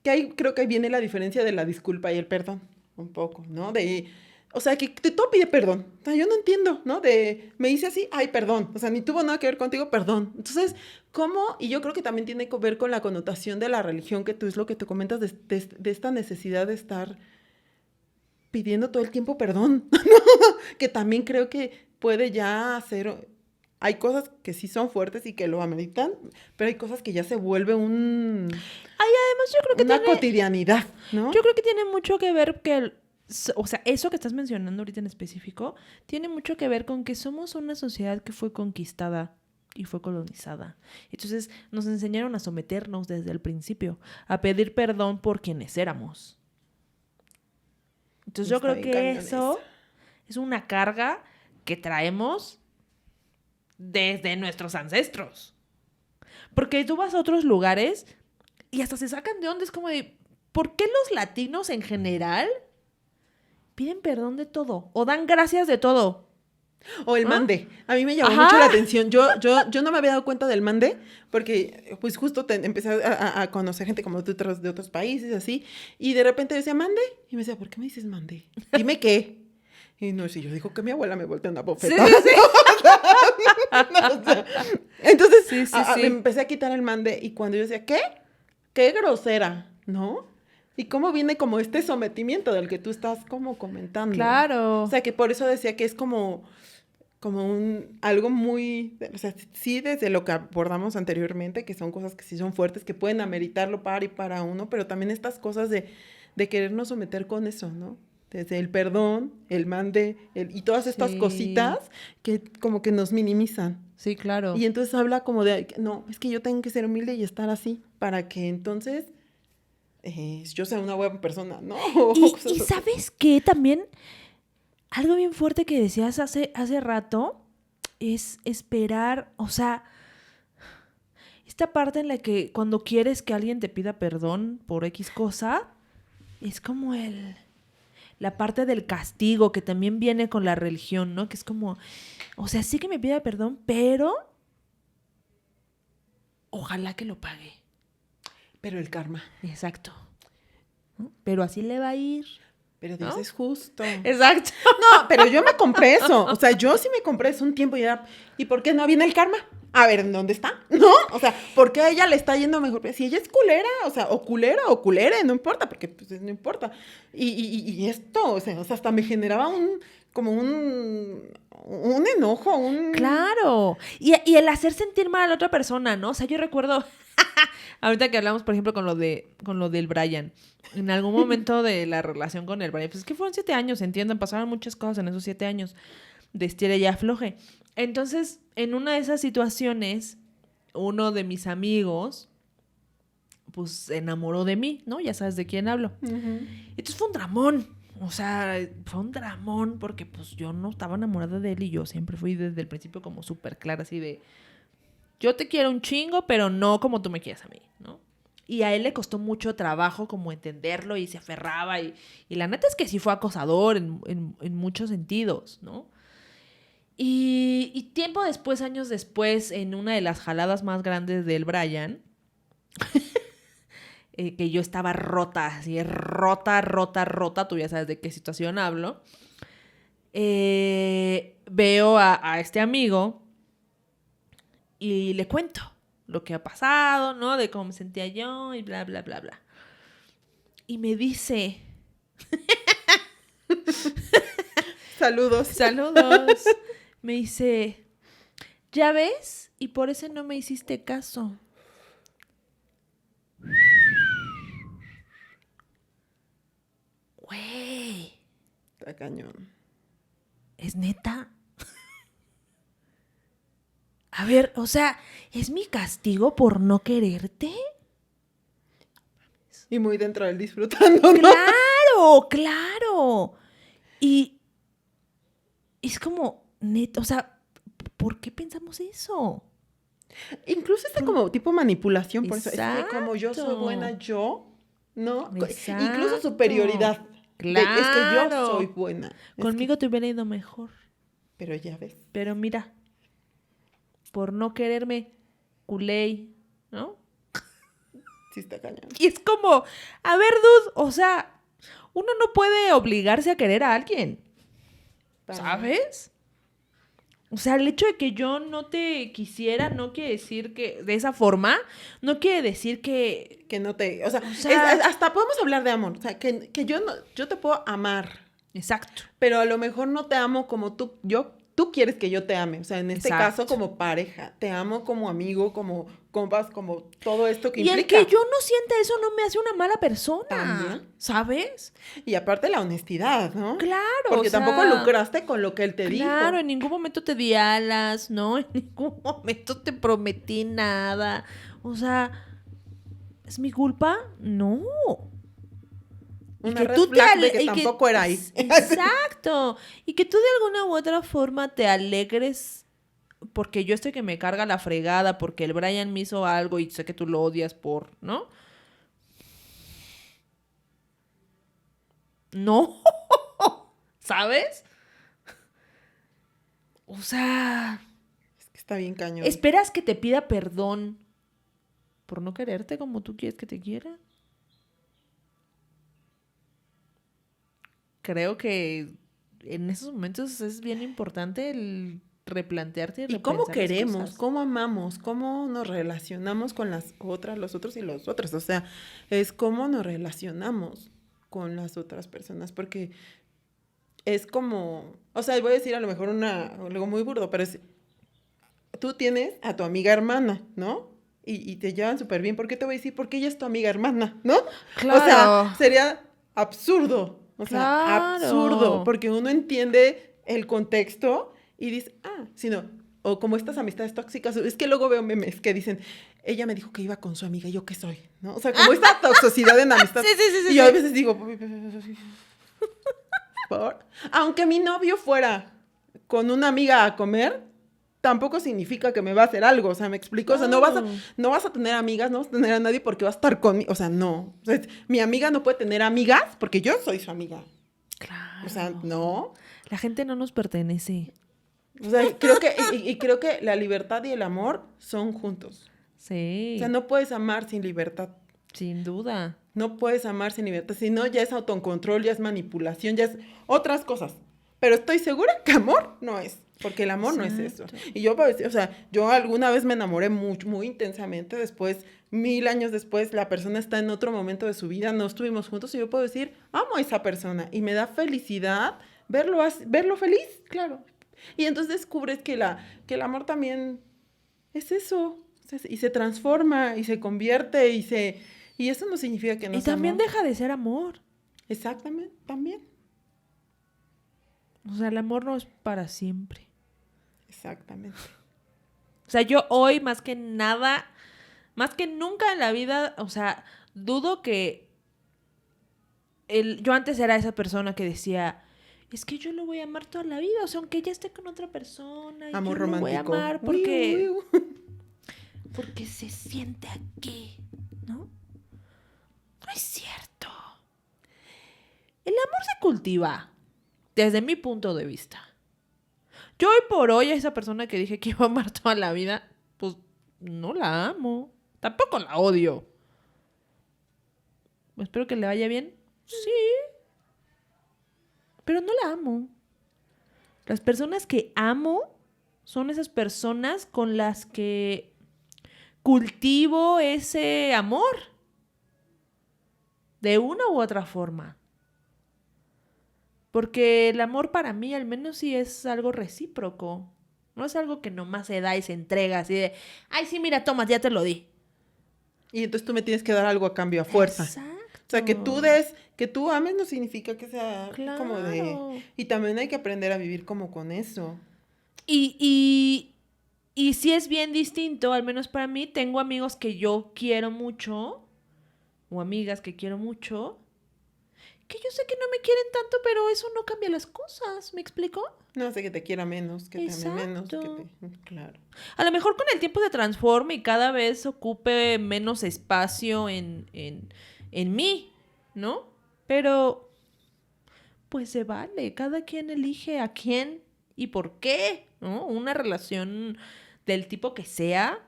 ahí creo que ahí viene la diferencia de la disculpa y el perdón. Un poco, ¿no? O sea, que todo pide perdón. O sea, yo no entiendo, ¿no? Me hice así, ay, perdón. O sea, ni tuvo nada que ver contigo, perdón. Entonces, ¿cómo? Y yo creo que también tiene que ver con la connotación de la religión, que tú es lo que te comentas de esta necesidad de estar pidiendo todo el tiempo perdón. Que también creo que puede ya ser... Hay cosas que sí son fuertes y que lo ameritan, pero hay cosas que ya se vuelve además yo creo que una cotidianidad, ¿no? Yo creo que tiene mucho que ver o sea, eso que estás mencionando ahorita en específico, tiene mucho que ver con que somos una sociedad que fue conquistada y fue colonizada. Entonces nos enseñaron a someternos desde el principio, a pedir perdón por quienes éramos. Entonces yo creo que eso es una carga que traemos desde nuestros ancestros. Porque tú vas a otros lugares y hasta se sacan de onda. Es como de, ¿por qué los latinos en general piden perdón de todo? O dan gracias de todo. O el mande. A mí me llamó mucho la atención. Yo no me había dado cuenta del mande, porque pues justo empecé a conocer gente como de otros países, así, y de repente decía, mande, y me decía, ¿por qué me dices mande? Dime qué. Y no, si yo digo que mi abuela me voltea una bofetada. Sí. No, o sea, entonces me empecé a quitar el mande, y cuando yo decía, ¿qué? ¡Qué grosera! ¿No? Y cómo viene como este sometimiento del que tú estás como comentando. Claro. O sea, que por eso decía que es como algo muy, o sea, sí desde lo que abordamos anteriormente, que son cosas que sí son fuertes, que pueden ameritarlo para y para uno, pero también estas cosas de querernos someter con eso, ¿no? Desde el perdón, el mande, y todas estas cositas que como que nos minimizan. Sí, claro. Y entonces habla como de, no, es que yo tengo que ser humilde y estar así, para que entonces yo sea una buena persona, ¿no? Y ¿sabes qué? También algo bien fuerte que decías hace rato es esperar, o sea, esta parte en la que cuando quieres que alguien te pida perdón por X cosa, es como la parte del castigo que también viene con la religión, ¿no? Que es como, o sea, sí que me pida perdón, pero ojalá que lo pague. Pero el karma. Exacto. ¿No? Pero así le va a ir. Pero Dios ¿no? es justo. Exacto. No, pero yo me compré eso. O sea, yo sí me compré eso un tiempo y era, ¿y por qué no viene el karma? A ver, ¿en dónde está? ¿No? O sea, ¿por qué a ella le está yendo mejor? Si ella es culera, o sea, o culera o culere, no importa, porque pues no importa. Y esto, o sea, hasta me generaba como un enojo, Claro. Y el hacer sentir mal a la otra persona, ¿no? O sea, yo recuerdo, ahorita que hablamos, por ejemplo, con lo del Brian, en algún momento de la relación con el Brian, pues es que fueron 7 años, entiendan, pasaron muchas cosas en esos 7 años de estira y afloje. Entonces, en una de esas situaciones, uno de mis amigos, pues se enamoró de mí, ¿no? Ya sabes de quién hablo. Uh-huh. Entonces fue un dramón. O sea, fue un dramón porque pues yo no estaba enamorada de él y yo siempre fui desde el principio como súper clara así de yo te quiero un chingo, pero no como tú me quieres a mí, ¿no? Y a él le costó mucho trabajo como entenderlo y se aferraba y la neta es que sí fue acosador en muchos sentidos, ¿no? Y tiempo después, años después, en una de las jaladas más grandes del Brian, que yo estaba rota, así rota, tú ya sabes de qué situación hablo, veo a este amigo y le cuento lo que ha pasado, ¿no? De cómo me sentía yo y bla, bla, bla, bla. Y me dice... Saludos. Saludos. Me dice, ¿ya ves? Y por eso no me hiciste caso. Güey. Está cañón. ¿Es neta? A ver, o sea, ¿es mi castigo por no quererte? Y muy dentro del disfrutando, ¿no? Claro. Y es como, neta, o sea, ¿por qué pensamos eso? Incluso está como tipo manipulación, por eso. Es que Exacto. como yo soy buena, ¿no? Exacto. Incluso superioridad. Claro. Es que yo soy buena. Conmigo te hubiera ido mejor. Pero ya ves. Pero mira, por no quererme, culé, ¿no? Sí está cañón. Y es como, a ver, dude, o sea, uno no puede obligarse a querer a alguien, ¿sabes? O sea, el hecho de que yo no te quisiera no quiere decir que, de esa forma, no quiere decir que... Que no te... O sea, sea, hasta podemos hablar de amor. O sea, que yo te puedo amar. Exacto. Pero a lo mejor no te amo como tú quieres que yo te ame. O sea, en este caso como pareja. Te amo como amigo, como compas, como todo esto que implica. Y el que yo no sienta eso no me hace una mala persona. ¿También? ¿Sabes? Y aparte la honestidad, ¿no? Claro. Porque tampoco lucraste con lo que él te dijo. Claro, en ningún momento te di alas, ¿no? En ningún momento te prometí nada. O sea, ¿es mi culpa? No. Una red flag de que tampoco era ahí. Exacto. Y que tú de alguna u otra forma te alegres porque yo estoy que me carga la fregada, porque el Brian me hizo algo y sé que tú lo odias por, ¿no? No. ¿Sabes? O sea... Es que está bien cañón. ¿Esperas que te pida perdón por no quererte como tú quieres que te quiera? Creo que en esos momentos es bien importante el replantearte y ¿Y cómo repensar las queremos? cosas. ¿Cómo amamos? ¿Cómo nos relacionamos con las otras, los otros y los otros? O sea, es cómo nos relacionamos con las otras personas, porque es como, o sea, voy a decir a lo mejor algo muy burdo, pero tú tienes a tu amiga hermana, ¿no? Y te llevan súper bien. ¿Por qué te voy a decir? Porque ella es tu amiga hermana, ¿no? O sea, Claro, sería absurdo, o sea, absurdo, claro. porque uno entiende el contexto y dice, sino, o como estas amistades tóxicas, es que luego veo memes que dicen, ella me dijo que iba con su amiga, ¿yo qué soy? ¿No? O sea, como esta toxicidad en amistad. Sí, sí, sí, Y sí, yo a sí. veces digo, aunque mi novio fuera con una amiga a comer, tampoco significa que me va a hacer algo, o sea, ¿me explico? O sea, Claro, no vas a tener amigas, no vas a tener a nadie porque va a estar conmigo, o sea, no. O sea, mi amiga no puede tener amigas porque yo soy su amiga. O sea, claro. no. La gente no nos pertenece. O sea, creo que, y creo que la libertad y el amor son juntos. O sea, Sí, no puedes amar sin libertad. sin duda. No puedes amar sin libertad. Si no, ya es autocontrol, ya es manipulación, ya es otras cosas. Pero estoy segura que amor no es. Porque el amor no es eso. Exacto. Y yo, pues, o sea, yo alguna vez me enamoré muy intensamente. Después, 1000 años después, la persona está en otro momento de su vida. No estuvimos juntos y yo puedo decir, amo a esa persona. Y me da felicidad verlo feliz, claro. Y entonces descubres que el amor también es eso. O sea, y se transforma y se convierte y eso no significa que no Y sea también amor. deja de ser amor. Exactamente, también. O sea, el amor no es para siempre. Exactamente. O sea, yo hoy más que nada, más que nunca en la vida, o sea, dudo que yo antes era esa persona que decía, es que yo lo voy a amar toda la vida, o sea, aunque ella esté con otra persona, y yo Amor lo voy a romántico. amar Uiu, uiu. porque se siente aquí, ¿no? No es cierto. El amor se cultiva, desde mi punto de vista. Yo hoy por hoy a esa persona que dije que iba a amar toda la vida, pues no la amo. Tampoco la odio. Espero que le vaya bien. Sí, pero no la amo. Las personas que amo son esas personas con las que cultivo ese amor de una u otra forma. Porque el amor para mí al menos sí es algo recíproco. No es algo que nomás se da y se entrega así de, ay, sí, mira, toma, ya te lo di. Y entonces tú me tienes que dar algo a cambio a fuerza. O sea, Exacto. que tú ames no significa que sea como de... Claro. Y también hay que aprender a vivir como con eso. Y, y, y sí es bien distinto, al menos para mí, tengo amigos que yo quiero mucho, o amigas que quiero mucho, que yo sé que no me quieren tanto, pero eso no cambia las cosas, ¿me explico? No hace que te quiera menos, que te ame menos, que Exacto. te... Claro. A lo mejor con el tiempo se transforme y cada vez ocupe menos espacio en mí, ¿no? Pero, pues se vale, cada quien elige a quién y por qué, ¿no? Una relación del tipo que sea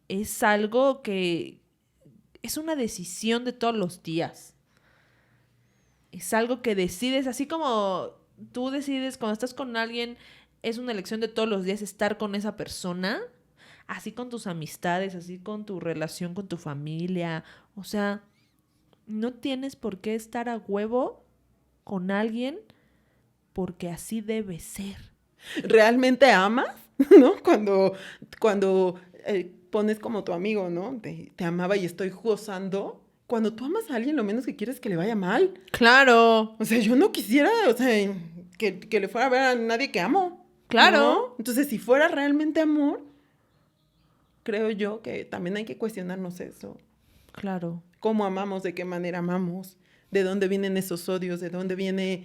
es algo que es una decisión de todos los días. Es algo que decides, así como tú decides cuando estás con alguien, es una elección de todos los días estar con esa persona, así con tus amistades, así con tu relación con tu familia. O sea, no tienes por qué estar a huevo con alguien porque así debe ser. ¿Realmente amas? ¿No? Cuando pones como tu amigo, ¿no? Te amaba y estoy gozando. Cuando tú amas a alguien, lo menos que quieres es que le vaya mal. Claro, O sea, yo no quisiera, o sea, que le fuera a ver a nadie que amo, claro, ¿no? Entonces, si fuera realmente amor, creo yo que también hay que cuestionarnos eso. claro. ¿Cómo amamos? ¿De qué manera amamos? ¿De dónde vienen esos odios? De dónde vienen,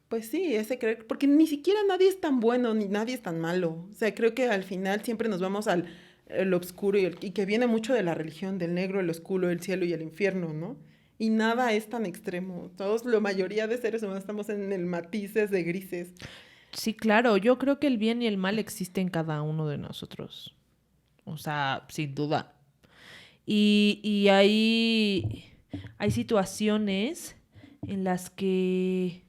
pues sí, ese creer? Porque ni siquiera nadie es tan bueno, ni nadie es tan malo. O sea, creo que al final siempre nos vamos al el oscuro y que viene mucho de la religión, del negro, el oscuro, el cielo y el infierno, ¿no? Y nada es tan extremo. Todos, la mayoría de seres humanos estamos en el matices de grises. Sí, claro, yo creo que el bien y el mal existen en cada uno de nosotros. O sea, sin duda. Y hay situaciones en las que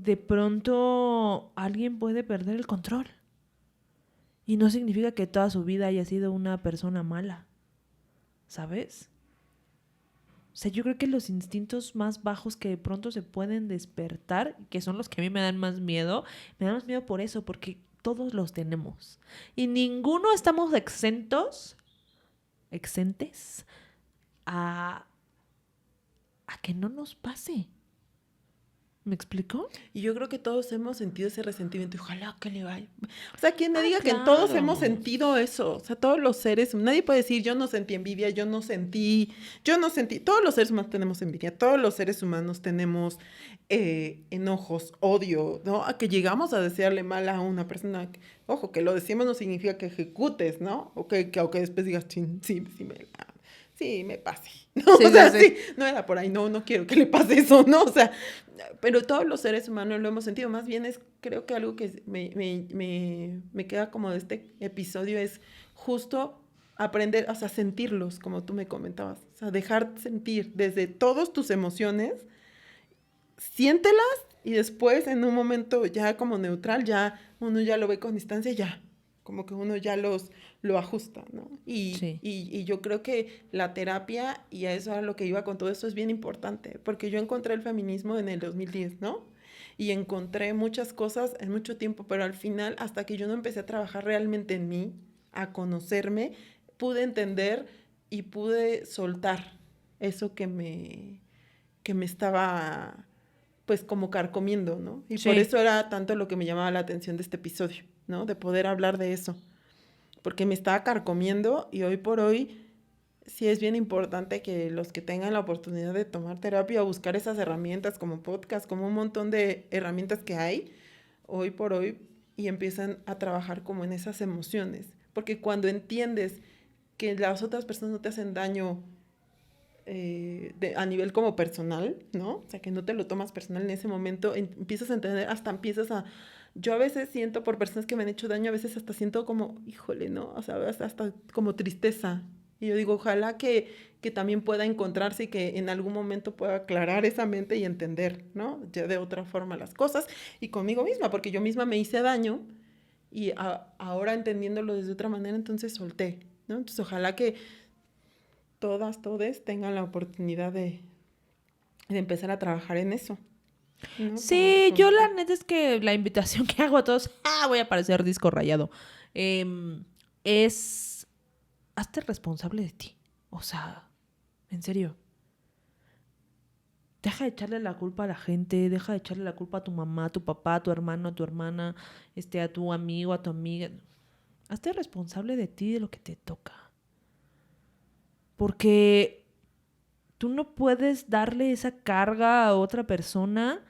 de pronto alguien puede perder el control. Y no significa que toda su vida haya sido una persona mala, ¿sabes? O sea, yo creo que los instintos más bajos que de pronto se pueden despertar, que son los que a mí me dan más miedo por eso, porque todos los tenemos. Y ninguno estamos exentes a que no nos pase. ¿Me explico? Y yo creo que todos hemos sentido ese resentimiento. Ojalá que le vaya. O sea, quien me diga que todos hemos sentido eso. O sea, todos los seres, nadie puede decir yo no sentí envidia, yo no sentí. Todos los seres humanos tenemos envidia, todos los seres humanos tenemos enojos, odio, ¿no? A que llegamos a desearle mal a una persona. Ojo, que lo decimos no significa que ejecutes, ¿no? O que después digas, sí, me pase. ¿No? Sí, o sea, sí. sí, no era por ahí, no quiero que le pase eso, ¿no? O sea, pero todos los seres humanos lo hemos sentido. Más bien creo que algo que me queda como de este episodio es justo aprender, o sea, sentirlos, como tú me comentabas. O sea, dejar sentir desde todas tus emociones, siéntelas y después en un momento ya como neutral, ya uno ya lo ve con distancia, ya. Como que uno ya lo ajusta, ¿no? Sí. Y yo creo que la terapia, y a eso era lo que iba con todo esto, es bien importante, porque yo encontré el feminismo en el 2010, ¿no? Y encontré muchas cosas en mucho tiempo, pero al final, hasta que yo no empecé a trabajar realmente en mí, a conocerme, pude entender y pude soltar eso que me estaba, pues, como carcomiendo, ¿no? Y Sí. por eso era tanto lo que me llamaba la atención de este episodio, ¿no? De poder hablar de eso. Porque me estaba carcomiendo y hoy por hoy sí es bien importante que los que tengan la oportunidad de tomar terapia o buscar esas herramientas como podcast, como un montón de herramientas que hay hoy por hoy y empiezan a trabajar como en esas emociones. Porque cuando entiendes que las otras personas no te hacen daño a nivel como personal, ¿no? O sea, que no te lo tomas personal en ese momento, empiezas a entender, hasta empiezas a... Yo a veces siento por personas que me han hecho daño, a veces hasta siento como, híjole, ¿no? O sea, hasta como tristeza. Y yo digo, ojalá que también pueda encontrarse y que en algún momento pueda aclarar esa mente y entender, ¿no? Ya de otra forma las cosas y conmigo misma, porque yo misma me hice daño y ahora entendiéndolo desde otra manera, entonces solté, ¿no? Entonces ojalá que todes tengan la oportunidad de empezar a trabajar en eso, ¿no? Sí, yo la neta es que la invitación que hago a todos, voy a parecer disco rayado, es hazte responsable de ti. O sea, en serio. Deja de echarle la culpa a la gente, deja de echarle la culpa a tu mamá, a tu papá, a tu hermano, a tu hermana, a tu amigo, a tu amiga. Hazte responsable de ti, de lo que te toca. Porque tú no puedes darle esa carga a otra persona.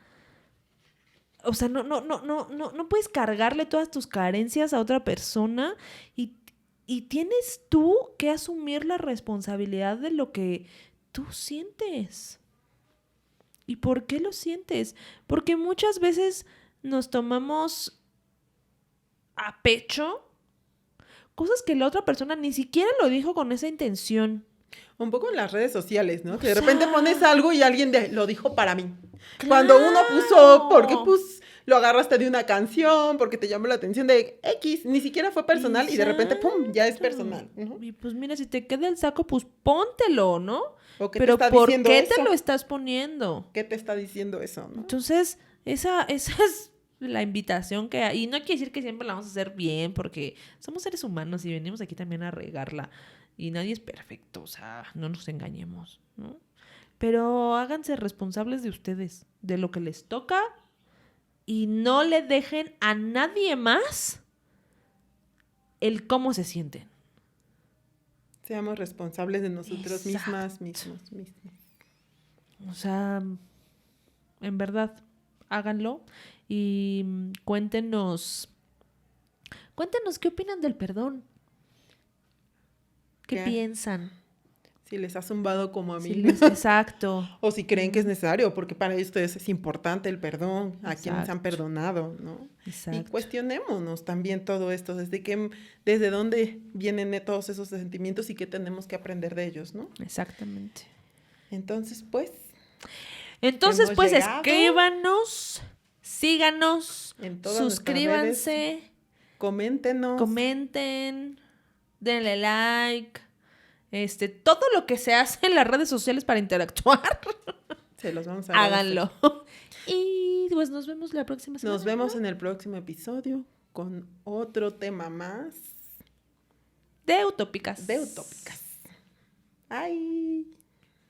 O sea, no puedes cargarle todas tus carencias a otra persona y tienes tú que asumir la responsabilidad de lo que tú sientes. ¿Y por qué lo sientes? Porque muchas veces nos tomamos a pecho cosas que la otra persona ni siquiera lo dijo con esa intención. Un poco en las redes sociales, ¿no? Que de O repente sea, pones algo y alguien lo dijo para mí. ¡claro! Cuando uno puso, porque pues lo agarraste de una canción, porque te llamó la atención de X, ni siquiera fue personal y de repente, ¡pum!, ya es personal, ¿no? Y pues mira, si te queda el saco, pues póntelo, ¿no? ¿O qué Pero te está ¿por diciendo qué eso? te lo estás poniendo? ¿Qué te está diciendo eso, no? Entonces, esa es la invitación que hay. Y no quiere decir que siempre la vamos a hacer bien, porque somos seres humanos y venimos aquí también a regarla. Y nadie es perfecto, o sea, no nos engañemos, ¿no? Pero háganse responsables de ustedes, de lo que les toca, y no le dejen a nadie más el cómo se sienten. Seamos responsables de nosotros Exacto. mismos. O sea, en verdad, háganlo y cuéntenos qué opinan del perdón. ¿Qué piensan? Si les ha zumbado como a mí. Exacto. O si creen que es necesario, porque para ustedes es importante el perdón, a quienes han perdonado, ¿no? Exacto. Y cuestionémonos también todo esto, desde dónde vienen todos esos sentimientos y qué tenemos que aprender de ellos, ¿no? Exactamente. Entonces, pues llegado. Escríbanos Escríbanos Síganos, En todas nuestras redes. suscríbanse, Coméntenos. comenten, denle like. Todo lo que se hace en las redes sociales para interactuar, Se los vamos a háganlo. Y pues nos vemos la próxima semana. Nos vemos en el próximo episodio con otro tema más de Utópicas. de Utópicas. Bye.